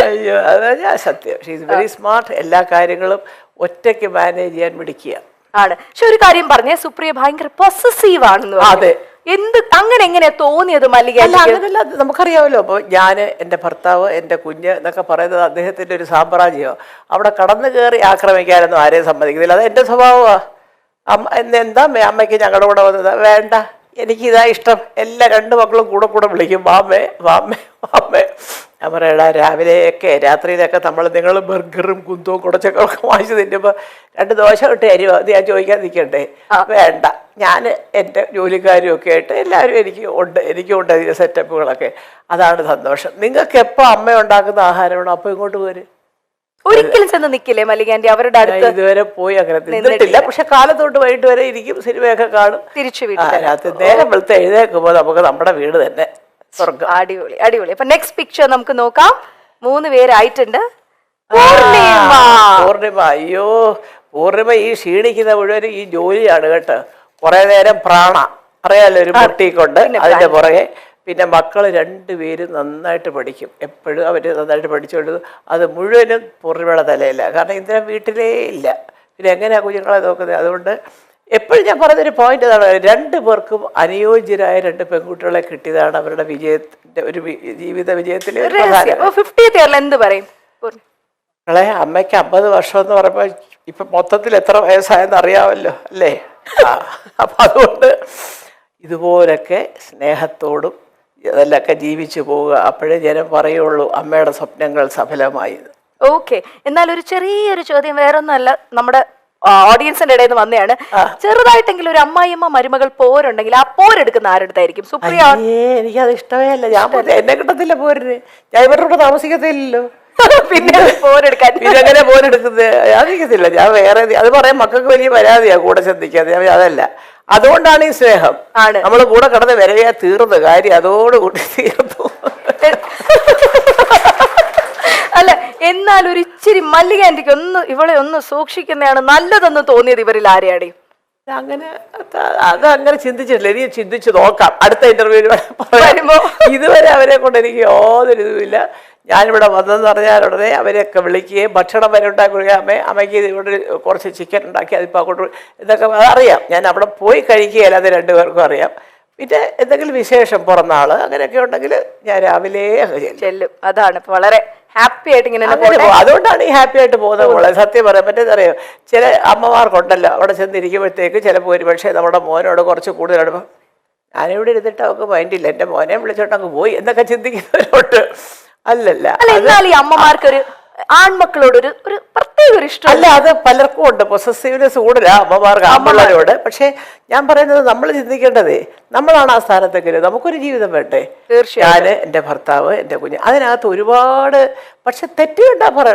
അയ്യോ അതാ ഞാൻ സത്യം. She is very smart. എല്ലാ കാര്യങ്ങളും ഒറ്റയ്ക്ക് മാനേജ് ചെയ്യാൻ മിടിക്കുക ആണ്. പക്ഷെ ഒരു കാര്യം പറഞ്ഞേ, സുപ്രിയ ഭയങ്കര പൊസസീവ് ആണെന്ന്. അതെ. എന്ത് അങ്ങനെ എങ്ങനെയാ തോന്നിയത് മല്ലിക? അങ്ങനെയല്ല, നമുക്കറിയാമല്ലോ. അപ്പോൾ ഞാൻ, എൻ്റെ ഭർത്താവ്, എൻ്റെ കുഞ്ഞ് എന്നൊക്കെ പറയുന്നത് അദ്ദേഹത്തിൻ്റെ ഒരു സാമ്രാജ്യമോ. അവിടെ കടന്നു കയറി ആക്രമിക്കാനൊന്നും ആരെയും സമ്മതിക്കുന്നില്ല. അത് എൻ്റെ സ്വഭാവമാണ്. എന്താ അമ്മയ്ക്ക് ഞങ്ങളുടെ കൂടെ വന്നത്? വേണ്ട, എനിക്കിതാ ഇഷ്ടം. എല്ലാ രണ്ട് മക്കളും കൂടെ വിളിക്കും, വാമ്മേ വാമ്മേ വാമ്മേ. ഞാൻ പറയടാ, രാവിലെയൊക്കെ രാത്രിയിലൊക്കെ നിങ്ങൾ ബർഗറും കുന്തവും കുടച്ചൊക്കെ വാങ്ങിച്ച് തിന്നുമ്പോൾ 2 ദോശ ഇട്ട് അരിവോ അത് ഞാൻ ചോദിക്കാൻ നിൽക്കണ്ടേ? വേണ്ട, ഞാൻ എൻ്റെ ജോലിക്കാരും ഒക്കെ ആയിട്ട് എല്ലാവരും എനിക്കുണ്ട് അതിൻ്റെ സെറ്റപ്പുകളൊക്കെ. അതാണ് സന്തോഷം. നിങ്ങൾക്ക് എപ്പോൾ അമ്മ ഉണ്ടാക്കുന്ന ആഹാരമാണ്, അപ്പോൾ ഇങ്ങോട്ട് പോര്. ഒരിക്കലും ചെന്ന് നിൽക്കില്ലേ മല്ലികാന്റി അവരുടെ അടുത്ത്? ഇതുവരെ പോയി അങ്ങനെ നിന്നിട്ടില്ല. പക്ഷെ കാലത്തോട്ട് വൈകിട്ട് വരെ ഇരിക്കും, സിനിമയൊക്കെ കാണും. തിരിച്ചു രാത്രി നേരം വെളുത്ത് എഴുന്നേൽക്കുമ്പോൾ നമുക്ക് നമ്മുടെ വീട് തന്നെ സ്വർഗം. അടിപൊളി അടിപൊളി. അപ്പൊ നെക്സ്റ്റ് പിക്ചർ നമുക്ക് നോക്കാം. 3 പേരായിട്ടുണ്ട്. പൂർണിമ. അയ്യോ, പൂർണിമ ഈ ക്ഷീണിക്കുന്ന മുഴുവൻ ഈ ജോലിയാണ് കേട്ടോ. കുറെ നേരം അറിയാലോ, ഒരു പൊട്ടിക്കൊണ്ട് അതിന്റെ പുറകെ. പിന്നെ മക്കൾ 2 പേരും നന്നായിട്ട് പഠിക്കും. എപ്പോഴും അവർ നന്നായിട്ട് പഠിച്ചുകൊണ്ട് അത് മുഴുവനും പൂർണിമയുടെ തലയില്ല. കാരണം ഇന്ദ്രൻ വീട്ടിലേ ഇല്ല. പിന്നെ എങ്ങനെയാണ് കുഞ്ഞുങ്ങളെ നോക്കുന്നത്? അതുകൊണ്ട് എപ്പോഴും ഞാൻ പറഞ്ഞൊരു പോയിന്റ് ഇതാണ്, 2 പേർക്കും അനുയോജ്യരായ 2 പെൺകുട്ടികളെ കിട്ടിയതാണ് അവരുടെ വിജയത്തിന്റെ ഒരു ജീവിത വിജയത്തിലെ എന്ത് പറയും? അമ്മയ്ക്ക് 50 വർഷം എന്ന് പറയുമ്പോൾ ഇപ്പൊ മൊത്തത്തിൽ എത്ര വയസ്സായെന്ന് അറിയാമല്ലോ അല്ലേ? അപ്പൊ അതുകൊണ്ട് ഇതുപോലൊക്കെ സ്നേഹത്തോടും അതിലൊക്കെ ജീവിച്ചു പോവുക. അപ്പോഴേ ജനം പറയുള്ളൂ അമ്മയുടെ സ്വപ്നങ്ങൾ സഫലമായി. ഓക്കെ. എന്നാൽ ഒരു ചെറിയൊരു ചോദ്യം, വേറൊന്നുമല്ല, നമ്മുടെ ഓഡിയൻസിന്റെ ഇടയിൽ നിന്ന് വന്നതാണ്. ചെറുതായിട്ടെങ്കിലും ഒരു അമ്മായിയമ്മ മരുമകൾ പോരുണ്ടെങ്കിൽ ആ പോരെടുക്കുന്ന ആരെടുത്തായിരിക്കും? സുപ്രിയ. എനിക്കത് ഇഷ്ടമേ അല്ല. ഞാൻ എന്നെ കിട്ടത്തില്ല പോരിന്. ഞാൻ ഇവരുടെ താമസിക്കത്തില്ലല്ലോ. പിന്നെ പോരെടുക്കാൻ ഇതെങ്ങനെ പോരെടുക്കുന്നത്? അറിയത്തില്ല. ഞാൻ വേറെ അത് പറയാൻ മക്കൾക്ക് വലിയ പരാതിയാ കൂടെ ശ്രദ്ധിക്കാതെ. അതല്ല, അതുകൊണ്ടാണ് ഈ സ്നേഹം. നമ്മൾ കൂടെ കടന്ന് വരവേ തീർന്ന കാര്യം അതോടുകൂടി തീർന്നു. അല്ല, എന്നാൽ ഒരു ഇച്ചിരി മല്ലികാന്റിക്ക് ഇവളെ ഒന്ന് സൂക്ഷിക്കുന്നതാണ് നല്ലതെന്ന് തോന്നിയത് ഇവരിൽ ആരെയാണ്? അതങ്ങനെ ചിന്തിച്ചിട്ടില്ല. ഇനി ചിന്തിച്ചു നോക്കാം അടുത്ത ഇന്റർവ്യൂവിൽ പറയുമ്പോ. ഇതുവരെ അവരെ കൊണ്ട് എനിക്ക് യാതൊരു ഇതുമില്ല. ഞാനിവിടെ വന്നതെന്ന് പറഞ്ഞാൽ ഉടനെ അവരെയൊക്കെ വിളിക്കുകയും ഭക്ഷണം വരെ ഉണ്ടാക്കി കൊടുക്കുക. അമ്മയ്ക്ക് ഇവിടെ കുറച്ച് ചിക്കൻ ഉണ്ടാക്കി അതിപ്പോൾ അങ്ങോട്ട് ഇതൊക്കെ അറിയാം. ഞാൻ അവിടെ പോയി കഴിക്കുകയല്ല, അത് 2 പേർക്കും അറിയാം. പിന്നെ എന്തെങ്കിലും വിശേഷം പിറന്നാള് അങ്ങനെയൊക്കെ ഉണ്ടെങ്കിൽ ഞാൻ രാവിലെ ചെല്ലും. അതാണ് വളരെ ഹാപ്പി ആയിട്ട് ഇങ്ങനെ. അതുകൊണ്ടാണ് ഈ ഹാപ്പി ആയിട്ട് പോകുന്നത്. സത്യം പറയാൻ പറ്റുന്നറിയോ, ചില അമ്മമാർക്കുണ്ടല്ലോ അവിടെ ചെന്നിരിക്കുമ്പോഴത്തേക്ക് ചിലപ്പോൾ ഒരു പക്ഷേ നമ്മുടെ മോനോട് കുറച്ച് കൂടുതലാണ്, ഞാനിവിടെ ഇരുന്നിട്ട് അവർക്ക് മൈൻഡില്ല, എൻ്റെ മോനെ വിളിച്ചോട്ട് അങ്ങ് പോയി എന്നൊക്കെ ചിന്തിക്കുന്നവരോട്ട് അല്ലല്ല. എന്നാൽ ഈ അമ്മമാർക്കൊരു ആൺമക്കളോട് ഒരു പ്രത്യേക ഒരു ഇഷ്ടം അല്ല, അത് പലർക്കും ഉണ്ട്. പൊസസീവ്നെസ് കൂടുതലാ അമ്മമാർക്ക് ആൺപിള്ളേരോട്. പക്ഷെ ഞാൻ പറയുന്നത് നമ്മൾ ചിന്തിക്കേണ്ടതേ, നമ്മളാണ് ആ സ്ഥാനത്തെങ്കിലും നമുക്കൊരു ജീവിതം വേണ്ടേ? ഞാൻ, എൻ്റെ ഭർത്താവ്, എൻ്റെ കുഞ്ഞ്, അതിനകത്ത് ഒരുപാട് പക്ഷെ തെറ്റ് കണ്ടാ പറയണം.